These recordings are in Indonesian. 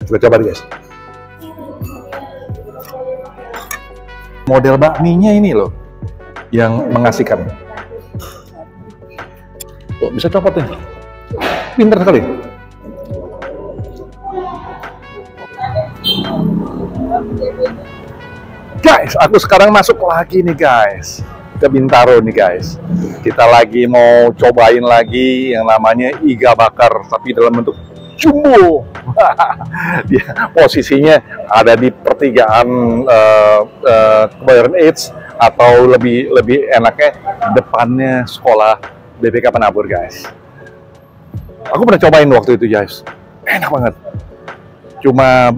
Kita coba guys. Model bakminya ini loh yang mengasihkan. Oh, bisa copot nih. Pintar sekali. Guys, aku sekarang masuk lagi nih guys ke Bintaro nih guys. Kita lagi mau cobain lagi yang namanya iga bakar tapi dalam bentuk jumbo. Dia posisinya ada di pertigaan Kebayoran Eats atau lebih enaknya depannya sekolah BPK Penabur guys. Aku pernah cobain waktu itu guys, enak banget. Cuma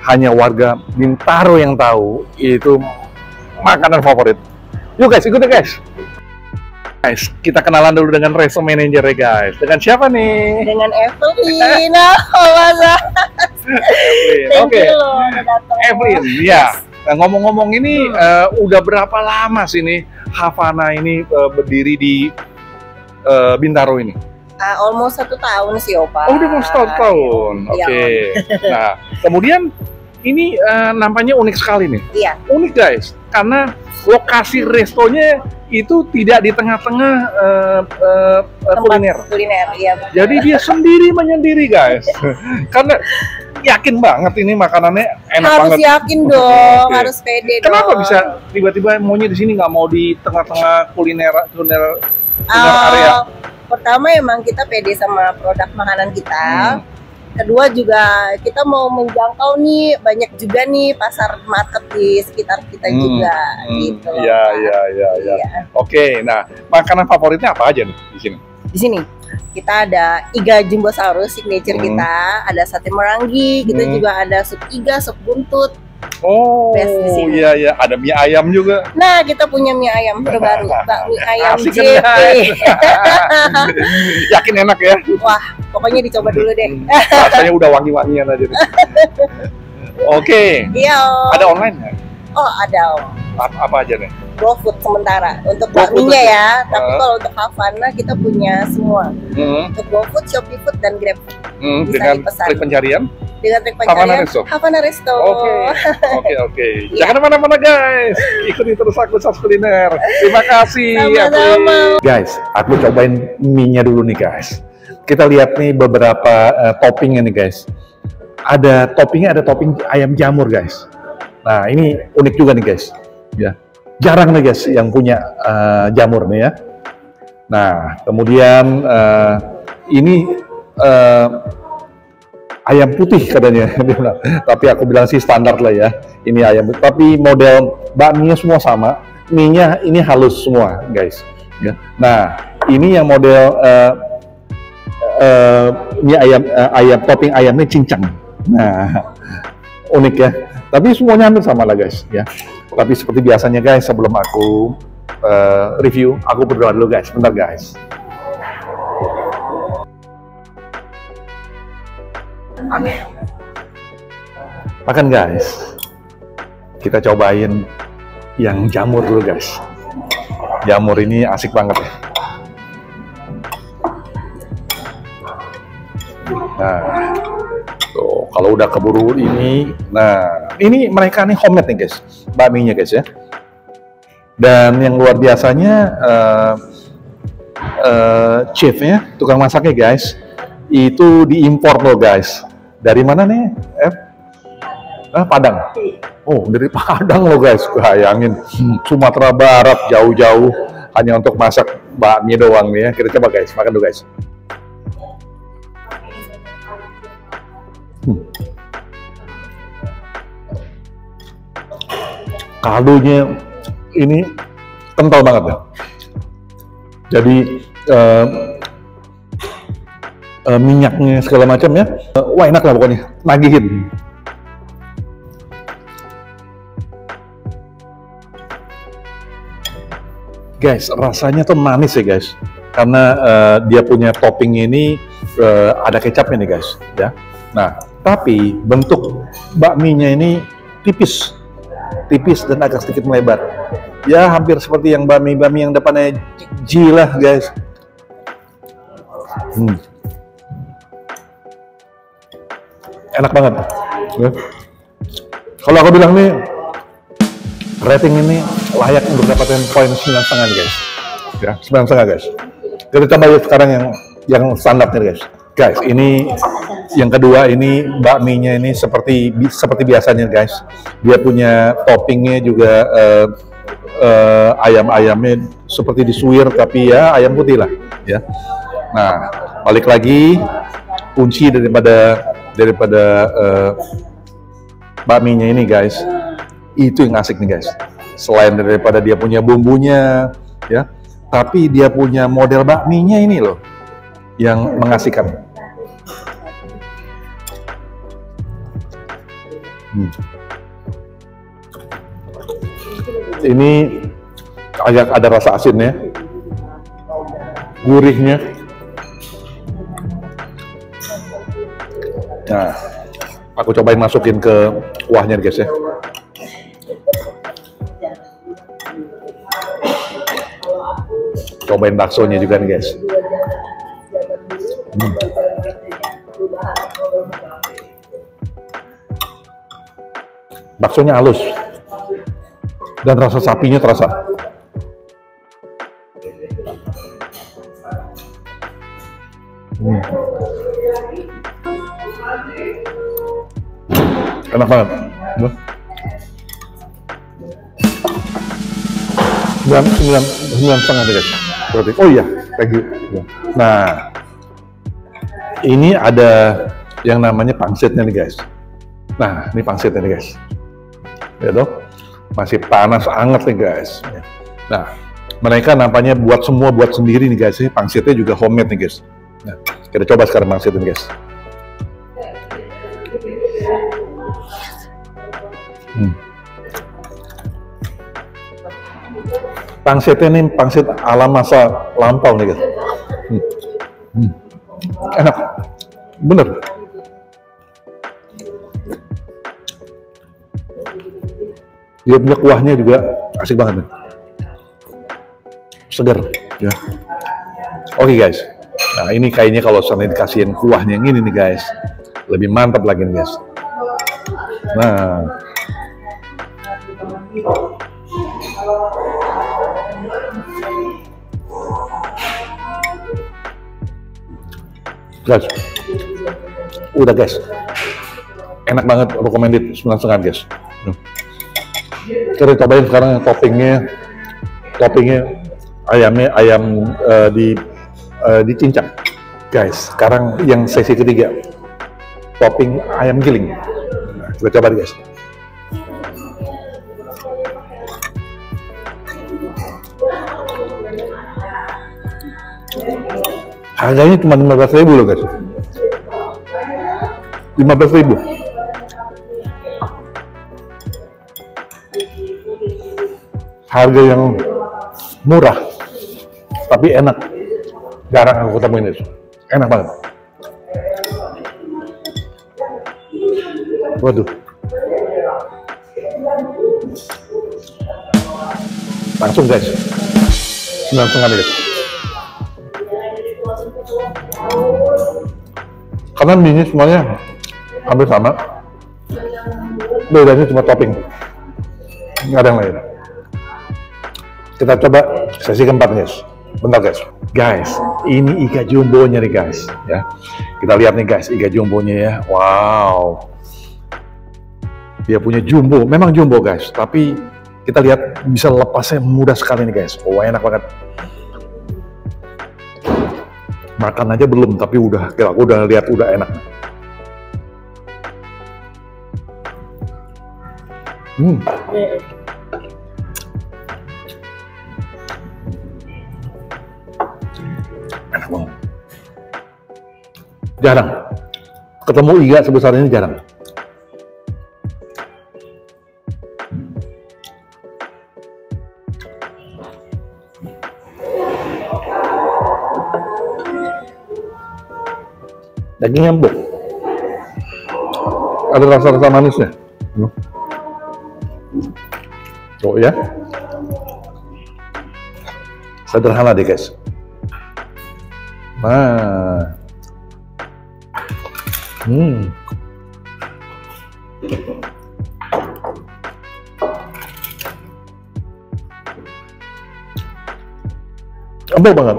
hanya warga Bintaro yang tahu itu makanan favorit. Yuk guys, ikutin guys. Guys, kita kenalan dulu dengan resto manager ya guys. Dengan siapa nih? Dengan Evelyn. Oh, masa? Evelyn. Oke. Evelyn, ya. Nah, ngomong-ngomong ini udah berapa lama sih nih Havana ini berdiri di Bintaro ini? Almost 1 tahun sih, Opa. Oh, udah mau 1 tahun. Oke. Nah, kemudian ini nampaknya unik sekali nih. Iya. Unik guys, karena lokasi restonya itu tidak di tengah-tengah kuliner. Iya. Jadi dia sendiri menyendiri guys. Karena yakin banget ini makanannya enak harus banget. Harus yakin dong, Oke. harus pede dong. Kenapa bisa tiba-tiba maunya di sini nggak mau di tengah-tengah kuliner area? Pertama emang kita pede sama produk makanan kita. Kedua juga kita mau menjangkau nih banyak juga nih pasar market di sekitar kita juga gitu. Iya. Oke, nah makanan favoritnya apa aja nih di sini? Di sini kita ada iga jumbosaurus signature kita, ada sate merangi, kita juga ada sup iga, sup buntut. Oh, Best di sini. iya, ada mie ayam juga. Nah, kita punya mie ayam terbaru, bakmi ayam Asik JP. kan, yakin enak ya? Wah, pokoknya dicoba dulu deh. Rasanya udah wangi-wangian aja nih. Oke. Iya. Ada online nggak? Oh, ada Om. Apa aja nih? GoFood sementara untuk GoFood bakminya aja? ya. Tapi kalau untuk Havana kita punya semua. Hmm. Untuk GoFood, ShopeeFood dan GrabFood. Bisa Dengan dipesan. klik pencarian? Dengan trik Havana pencarian Resto? Havana Resto. Oke. Jangan kemana-mana guys. Ikuti terus aku Sas Kuliner. Terima kasih. Sama-sama. Guys, aku cobain mie-nya dulu nih guys. Kita lihat nih beberapa toppingnya nih guys. Ada topping ayam jamur guys. Nah ini unik juga nih guys. Ya, jarang nih guys yang punya jamur nih ya. Nah kemudian ini ayam putih katanya, tapi aku bilang sih standar lah ya. Ini ayam, tapi model bakminya semua sama, mie-nya ini halus semua, guys. Ya. Nah, ini yang model mie ayam topping ayamnya cincang. Nah, unik ya. Tapi semuanya hampir sama lah, guys. Ya. Tapi seperti biasanya, guys, sebelum aku review, aku berdoa dulu, guys. Bentar, guys. Aneh. Makan guys. Kita cobain yang jamur dulu guys. Jamur ini asik banget ya. Nah, tuh kalau udah keburu ini, nah ini mereka nih homemade nih guys, bakminya guys ya. Dan yang luar biasanya chefnya, tukang masaknya guys, itu diimpor loh guys. Dari mana nih? Padang. Oh, dari Padang loh guys. Bayangin, Sumatera Barat jauh-jauh hanya untuk masak bakmi doang nih ya. Kita coba guys, makan dulu guys. Kaldunya ini kental banget ya. Jadi minyaknya segala macam ya, wah enak lah pokoknya, nagihin. Guys, rasanya tuh manis ya guys, karena dia punya topping ini ada kecapnya nih guys, ya. Nah, tapi bentuk bakminya ini tipis dan agak sedikit melebar. Ya, hampir seperti yang bakmi yang depannya G lah guys. Enak banget. Ya. Kalau aku bilang nih, rating ini layak untuk dapatkan poin 9,5 nih guys. Ya, 9,5 guys. Kita coba lihat sekarang yang standarnya guys. Guys, ini yang kedua ini bakminya ini seperti biasanya guys. Dia punya toppingnya juga ayam-ayamnya seperti disuir tapi ya ayam putih lah ya. Nah, balik lagi kunci daripada bakminya ini guys. Itu yang asik nih guys. Selain daripada dia punya bumbunya ya, tapi dia punya model bakminya ini loh yang mengasihkan. Ini agak ada rasa asinnya, gurihnya. Nah, aku cobain masukin ke kuahnya guys ya. Cobain baksonya juga nih guys. Baksonya halus dan rasa sapinya terasa. Enak banget. Sembilan setengah deh guys. Berarti, oh iya, thank you. Nah, ini ada yang namanya pangsetnya nih guys. Nah, ini pangsetnya nih guys. Ya toh, masih panas anget nih guys. Nah, mereka nampaknya buat sendiri nih guys. Pangsetnya juga homemade nih guys. Nah, kita coba sekarang pangsetnya nih guys. Pangsetnya ini pangset ala masa lampau nih guys. Enak, bener. Dia punya kuahnya juga asik banget nih. Segar ya. Oke guys. Nah, ini kayaknya kalau misalnya dikasihin kuahnya yang ini nih guys, lebih mantap lagi nih guys. Nah, guys, udah guys, enak banget, recommended 9,5 guys. Kita cobain sekarang toppingnya ayamnya ayam dicincang guys. Sekarang yang sesi ketiga, topping ayam giling. Nah, kita coba guys. Harganya cuma 15.000 loh guys. 15.000. Harga yang murah tapi enak. Jarang aku temuin itu. Enak banget. Waduh. Langsung guys. 9,5 guys. Karena mie semuanya hampir sama. Bedanya cuma topping. Nggak ada yang lain. Kita coba sesi keempat guys. Bentar guys. Guys, ini iga jumbonya nih guys. Ya, kita lihat nih guys, iga jumbonya ya. Wow. Dia punya jumbo, memang jumbo guys. Tapi kita lihat bisa lepasnya mudah sekali nih guys. Oh, enak banget. Makan aja belum, tapi aku udah lihat udah enak. Enak banget. Jarang ketemu iga sebesar ini, jarang. Dagingnya empuk, ada rasa-rasa manisnya. Oh ya, sederhana deh guys. Nah, Empuk banget.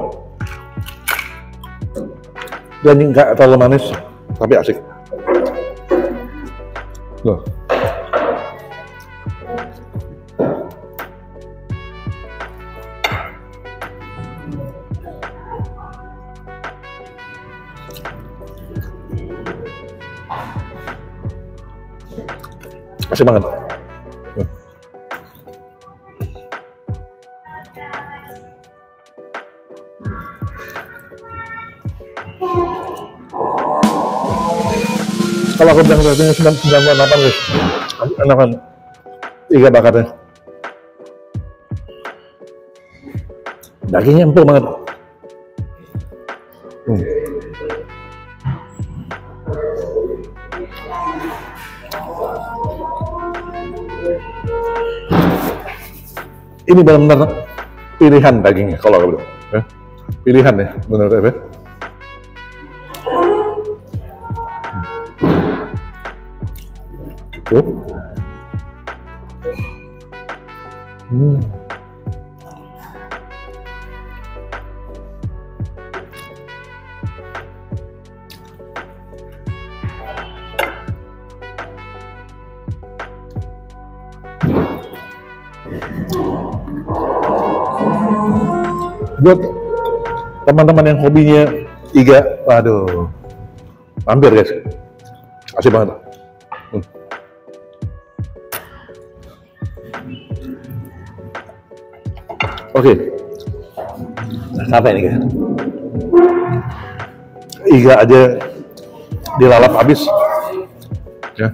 Dan nggak terlalu manis, tapi asik. Loh. Asik banget. Kalau aku bilang ratingnya 98 guys, enak kan iga bakarnya. Dagingnya empuk banget. Ini benar-benar pilihan dagingnya kalau aku bilang. Ya. Pilihan ya, benar ya. Tuh. Buat teman-teman yang hobinya iga, waduh, hampir guys, asik banget. Oke, sampai nih guys. Iga aja dilalap habis. Ya.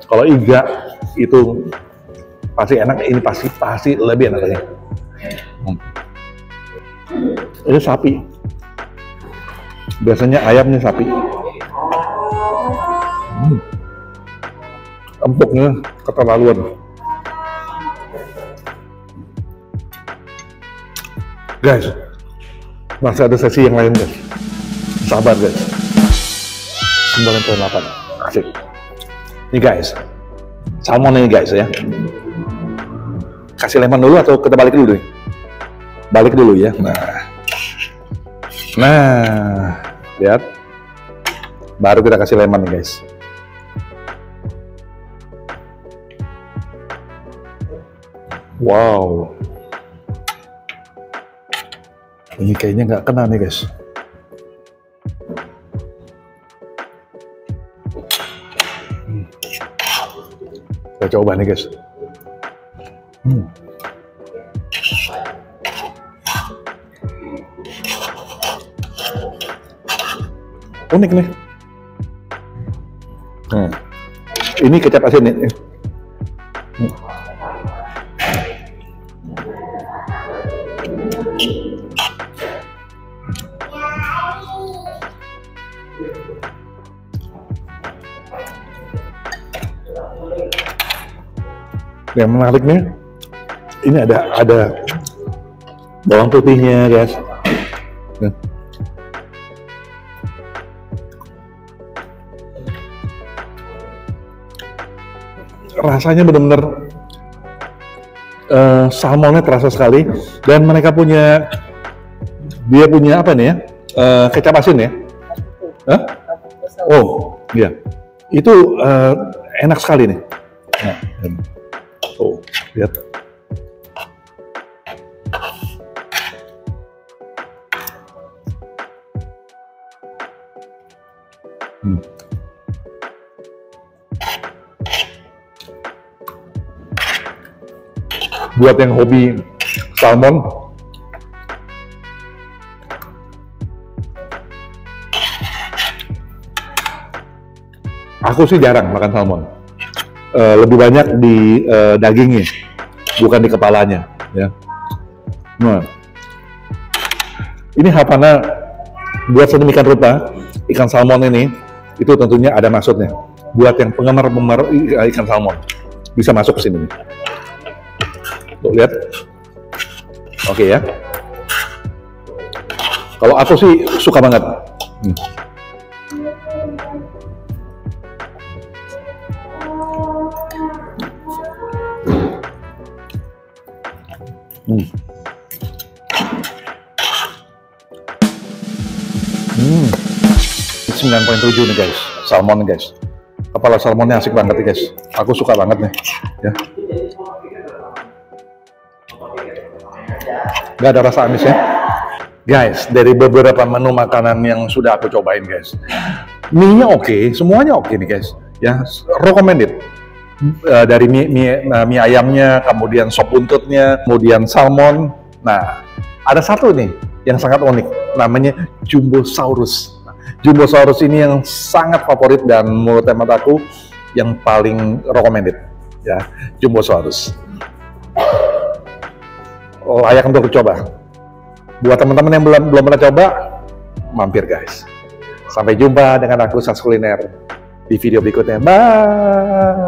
Kalau iga itu pasti enak, ini pasti lebih enak lagi. Ini sapi. Biasanya ayamnya sapi. Empuknya keterlaluan. Guys, masih ada sesi yang lain guys. Sabar guys. 9.8. Asik. Nih guys, salmon ini guys ya. Kasih lemon dulu atau kita balik dulu nih? Balik dulu ya. Nah, lihat. Baru kita kasih lemon nih guys. Wow. Ini kayaknya nggak kena nih guys. Kita coba nih guys. Unik nih. Ini kecap asin nih. Yang menariknya, ini ada bawang putihnya guys. Rasanya benar-benar salmonnya terasa sekali, dan mereka punya apa nih ya, kecap asin ya. Hah? Oh iya, itu enak sekali nih. Nah, oh lihat. Buat yang hobi salmon, aku sih jarang makan salmon. Lebih banyak di dagingnya, bukan di kepalanya. Ya. Nah, ini Havana buat sedemikian rupa ikan salmon ini, itu tentunya ada maksudnya. Buat yang penggemar ikan salmon, bisa masuk ke sini. Tuh, lihat. Oke ya. Kalau aku sih suka banget. Hmm. 9.7 nih guys, salmon guys. Kepala salmonnya asik banget nih guys. Aku suka banget nih. Ya. Gak ada rasa amis ya. Guys, dari beberapa menu makanan yang sudah aku cobain guys, mie-nya oke, semuanya oke nih guys. Ya, recommended. Dari mie ayamnya, kemudian sop buntutnya, kemudian salmon. Nah, ada satu nih yang sangat unik, namanya Jumbosaurus. Jumbosaurus ini yang sangat favorit dan menurut hemat aku yang paling recommended. Ya, Jumbosaurus. Layak untuk dicoba. Buat teman-teman yang belum pernah coba, mampir guys. Sampai jumpa dengan aku Sas Kuliner di video berikutnya. Bye.